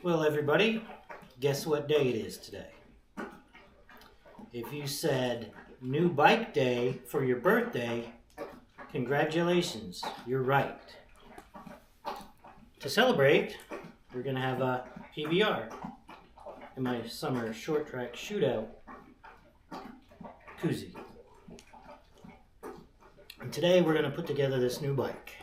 Well, everybody, guess what day it is today? If you said new bike day for your birthday, congratulations, you're right. To celebrate, we're going to have a PBR in my summer short track shootout koozie. And today we're going to put together this new bike.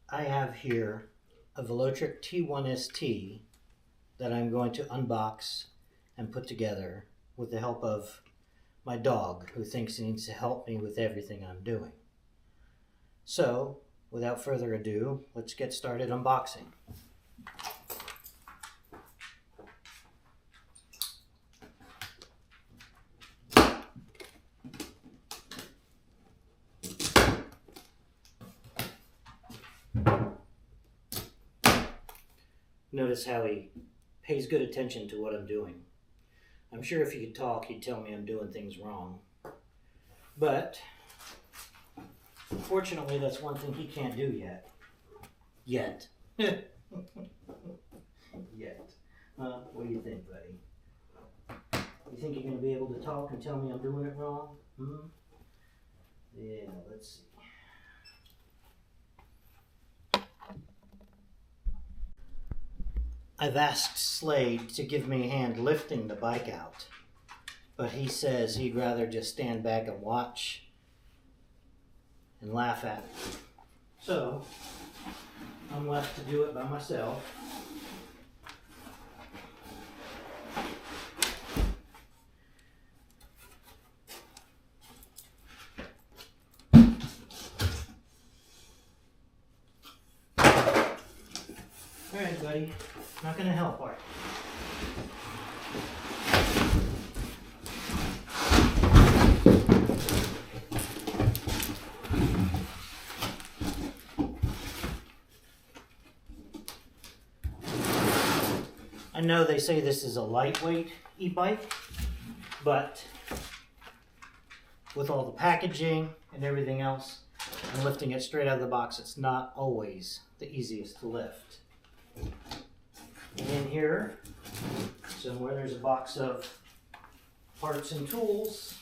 I have here a Velotric T1ST that I'm going to unbox and put together with the help of my dog, who thinks he needs to help me with everything I'm doing. So, without further ado, let's get started unboxing. Notice how he pays good attention to what I'm doing. I'm sure if he could talk, he'd tell me I'm doing things wrong. But, unfortunately, that's one thing he can't do yet. Yet. Yet. What do you think, buddy? You think you're going to be able to talk and tell me I'm doing it wrong? Yeah, let's see. I've asked Slade to give me a hand lifting the bike out, but he says he'd rather just stand back and watch and laugh at it. So, I'm left to do it by myself. Alright, buddy. Not gonna help, are I know they say this is a lightweight e-bike, but with all the packaging and everything else, and lifting it straight out of the box, it's not always the easiest to lift. And in here, somewhere there's a box of parts and tools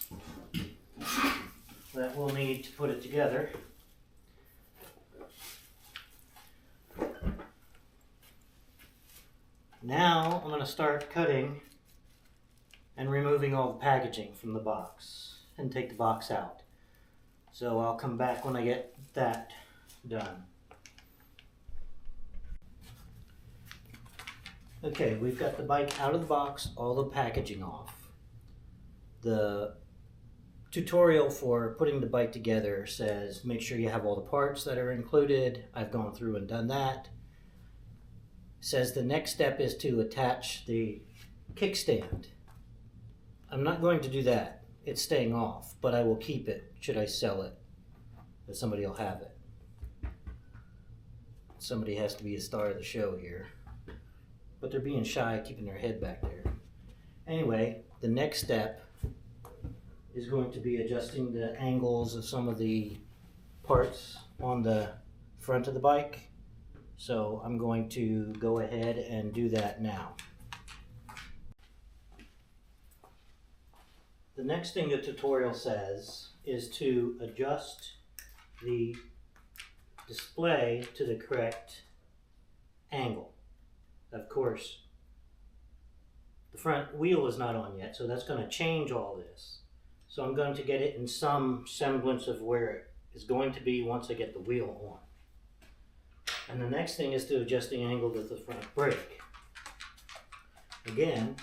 that we'll need to put it together. Now I'm going to start cutting and removing all the packaging from the box and take the box out. So I'll come back when I get that done. Okay, we've got the bike out of the box, all the packaging off. The tutorial for putting the bike together says make sure you have all the parts that are included. I've gone through and done that. Says the next step is to attach the kickstand. I'm not going to do that. It's staying off, but I will keep it should I sell it. But somebody will have it. Somebody has to be a star of the show here. But they're being shy, keeping their head back there. Anyway, the next step is going to be adjusting the angles of some of the parts on the front of the bike. So I'm going to go ahead and do that now. The next thing the tutorial says is to adjust the display to the correct angle. Of course, the front wheel is not on yet, so that's going to change all this. So I'm going to get it in some semblance of where it is going to be once I get the wheel on. And the next thing is to adjust the angle with the front brake. Again,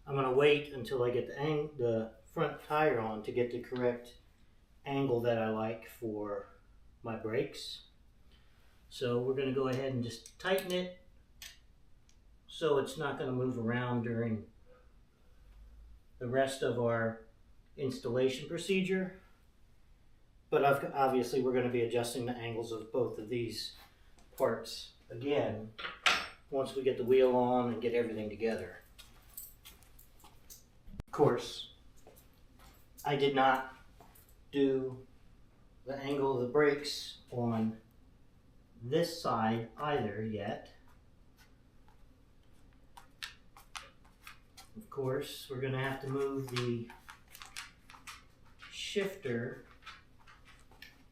I'm going to wait until I get the front tire on to get the correct angle that I like for my brakes. So we're going to go ahead and just tighten it so it's not going to move around during the rest of our installation procedure. But obviously we're going to be adjusting the angles of both of these parts again once we get the wheel on and get everything together. Of course, I did not do the angle of the brakes on this side either yet. Of course, we're going to have to move the shifter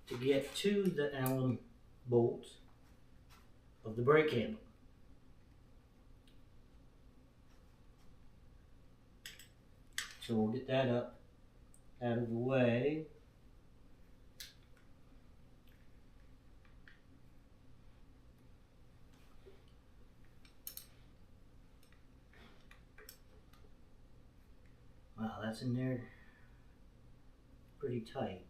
to get to the Allen bolt of the brake handle. So we'll get that up out of the way. Wow, that's in there pretty tight.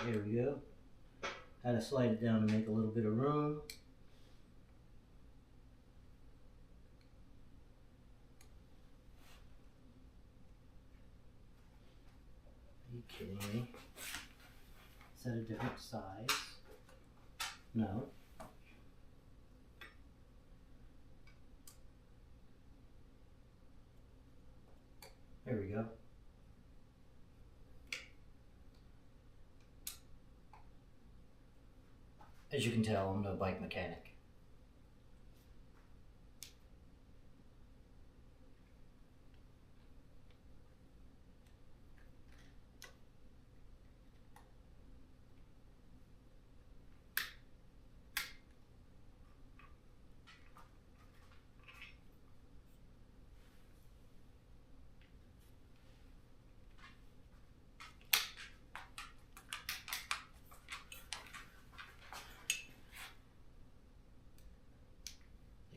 There we go. Had to slide it down to make a little bit of room. Are you kidding me? Is that a different size? No. There we go. As you can tell, I'm no bike mechanic.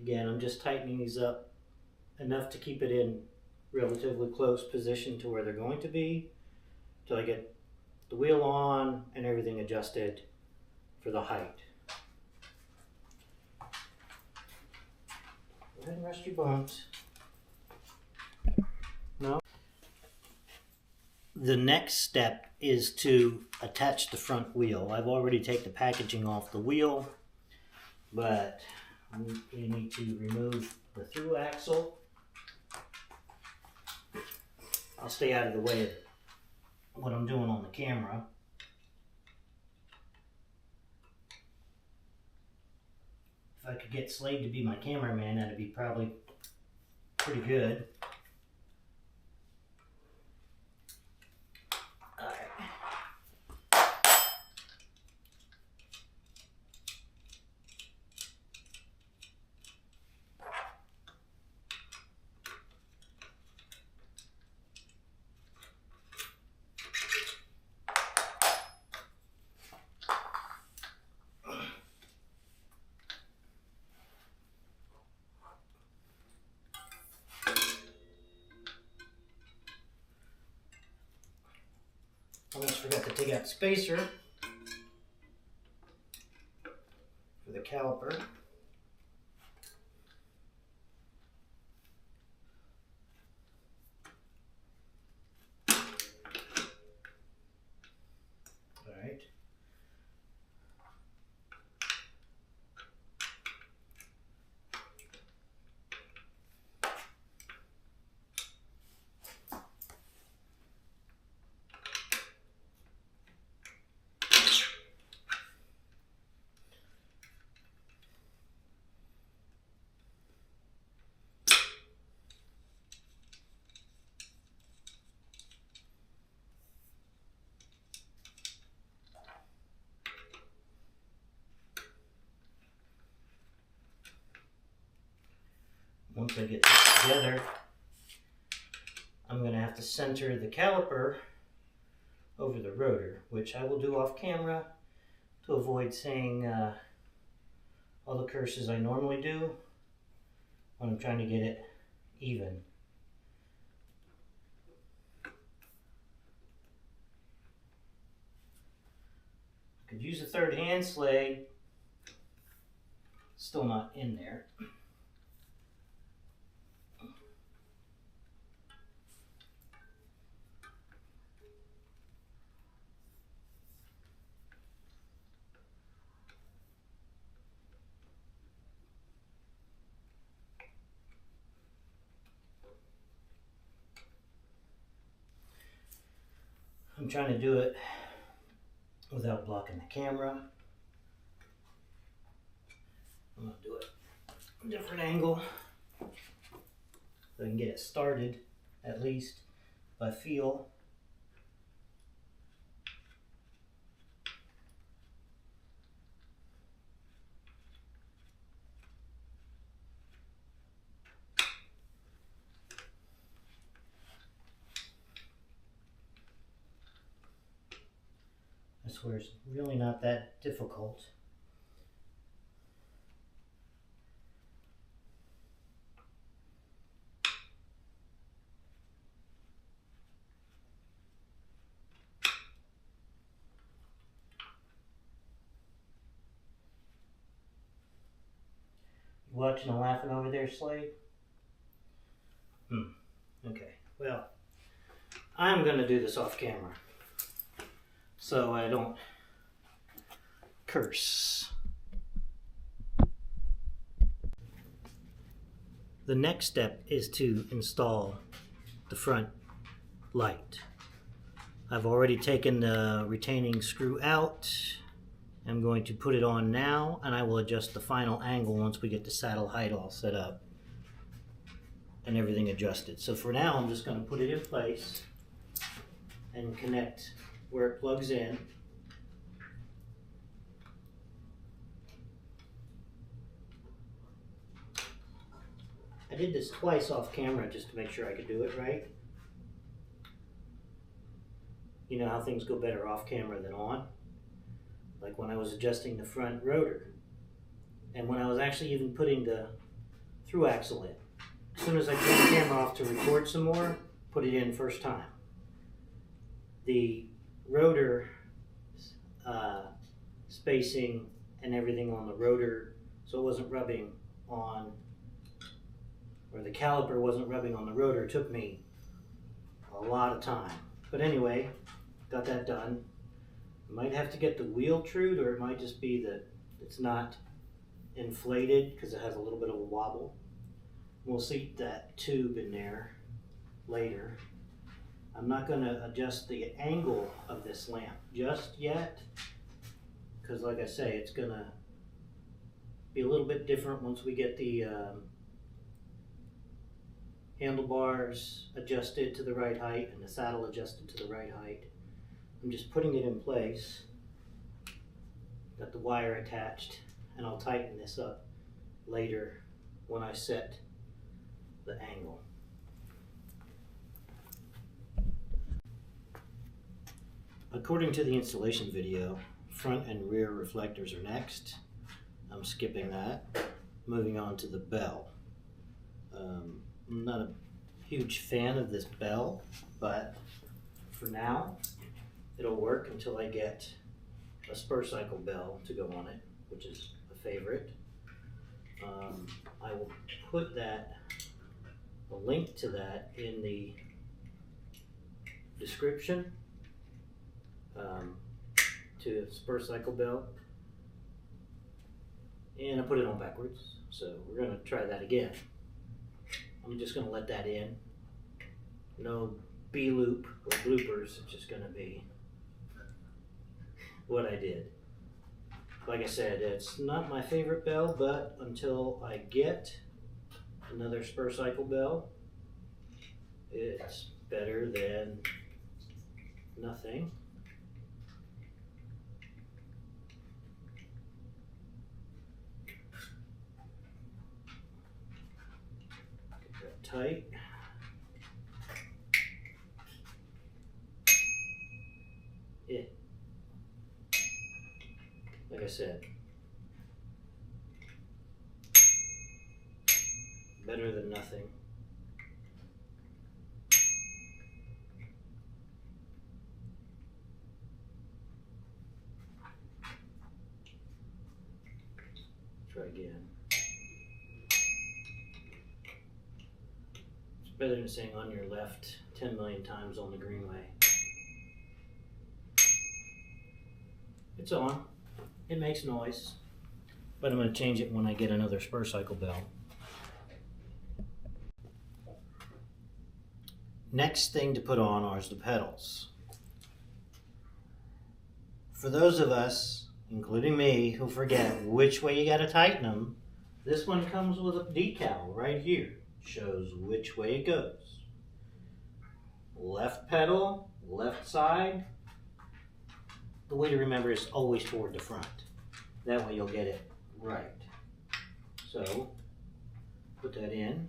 Again, I'm just tightening these up enough to keep it in relatively close position to where they're going to be until I get the wheel on and everything adjusted for the height. Go ahead and rest your bones. No. The next step is to attach the front wheel. I've already taken the packaging off the wheel, but we need to remove the through axle. I'll stay out of the way of what I'm doing on the camera. If I could get Slade to be my cameraman, that'd be probably pretty good. Almost forgot to take out the spacer for the caliper. All right. Once I get this together, I'm going to have to center the caliper over the rotor, which I will do off camera to avoid saying all the curses I normally do when I'm trying to get it even. I could use a third hand Slade, still not in there. I'm trying to do it without blocking the camera. I'm going to do it a different angle so I can get it started at least by feel. I swear it's really not that difficult. You watching and laughing over there, Slade? Okay, well, I'm going to do this off camera so I don't curse. The next step is to install the front light. I've already taken the retaining screw out. I'm going to put it on now, and I will adjust the final angle once we get the saddle height all set up and everything adjusted. So for now, I'm just going to put it in place and connect where it plugs in. I did this twice off camera just to make sure I could do it right. You know how things go better off camera than on? Like when I was adjusting the front rotor, and when I was actually even putting the through axle in. As soon as I turned the camera off to record some more, put it in first time. The rotor spacing and everything on the rotor, so it wasn't rubbing on, or the caliper wasn't rubbing on the rotor, took me a lot of time. But anyway, got that done. Might have to get the wheel trued, or it might just be that it's not inflated because it has a little bit of a wobble. We'll seat that tube in there later. I'm not going to adjust the angle of this lamp just yet because, like I say, it's going to be a little bit different once we get the handlebars adjusted to the right height and the saddle adjusted to the right height. I'm just putting it in place. Got the wire attached, and I'll tighten this up later when I set the angle. According to the installation video, front and rear reflectors are next. I'm skipping that. Moving on to the bell. I'm not a huge fan of this bell, but for now it'll work until I get a spur cycle bell to go on it, which is a favorite. I will put a link to that in the description, to spur cycle bell. And I put it on backwards, so we're going to try that again. I'm just going to let that in. No B-loop or bloopers, it's just going to be what I did. Like I said, it's not my favorite bell, but until I get another spur cycle bell, it's better than nothing. Get that tight. Like I said, better than nothing. Try again. It's better than saying on your left 10 million times on the greenway. It's on. It makes noise, but I'm going to change it when I get another spur cycle bell. Next thing to put on are the pedals. For those of us, including me, who forget which way you gotta tighten them, this one comes with a decal right here. Shows which way it goes. Left pedal, left side. The way to remember is always toward the front. That way you'll get it right. So, put that in.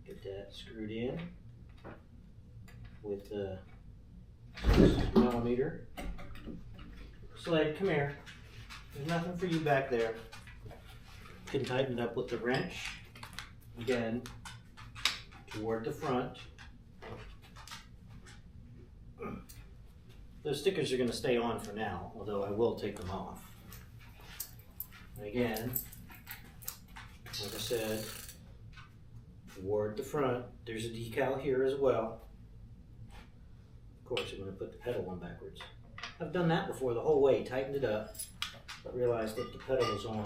Get that screwed in with the 6mm. Sled, come here. There's nothing for you back there. You can tighten it up with the wrench. Again, toward the front. Those stickers are going to stay on for now, although I will take them off. And again, like I said, toward the front. There's a decal here as well. Of course, I'm going to put the pedal on backwards. I've done that before the whole way, tightened it up, but realized that the pedal was on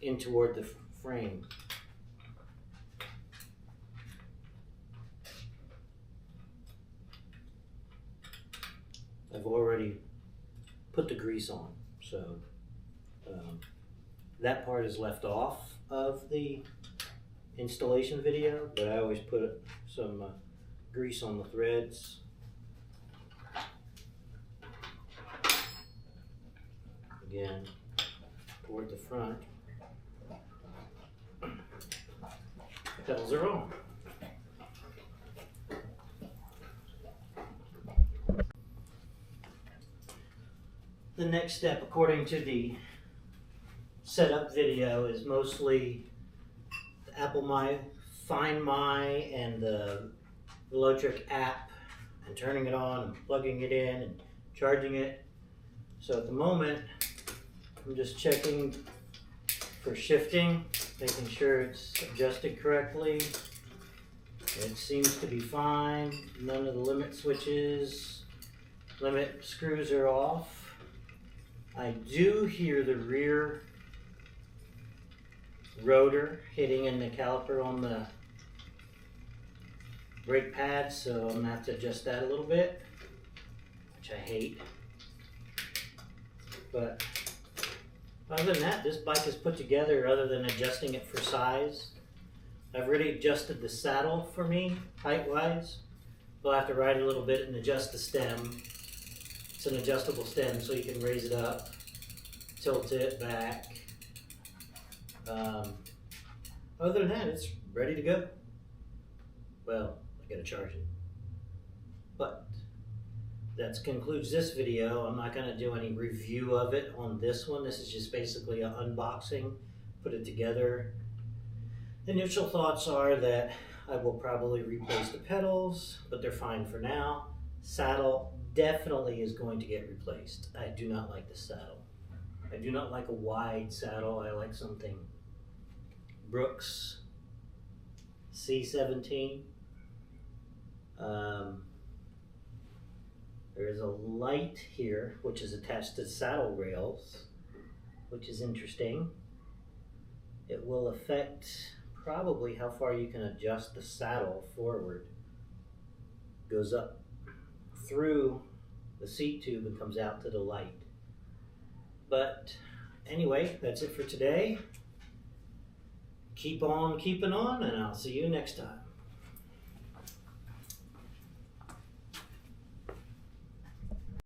in toward the frame. I've already put the grease on, so that part is left off of the installation video, but I always put some grease on the threads. Again, toward the front. Pedals are on. The next step, according to the setup video, is mostly the Apple Find My and the Velotric app, and turning it on and plugging it in and charging it. So at the moment, I'm just checking for shifting, making sure it's adjusted correctly. It seems to be fine. None of the limit switches, limit screws are off. I do hear the rear rotor hitting in the caliper on the brake pad, so I'm going to have to adjust that a little bit, which I hate. But other than that, this bike is put together other than adjusting it for size. I've already adjusted the saddle for me, height-wise. We'll have to ride it a little bit and adjust the stem. It's an adjustable stem, so you can raise it up, tilt it back. Other than that, it's ready to go. Well, I gotta charge it. But that concludes this video. I'm not gonna do any review of it on this one. This is just basically an unboxing, put it together. The initial thoughts are that I will probably replace the pedals, but they're fine for now. Saddle definitely is going to get replaced. I do not like the saddle. I do not like a wide saddle. I like something Brooks C17. There is a light here which is attached to saddle rails, which is interesting. It will affect probably how far you can adjust the saddle forward. Goes up through the seat tube and comes out to the light. But anyway, that's it for today. Keep on keeping on, and I'll see you next time.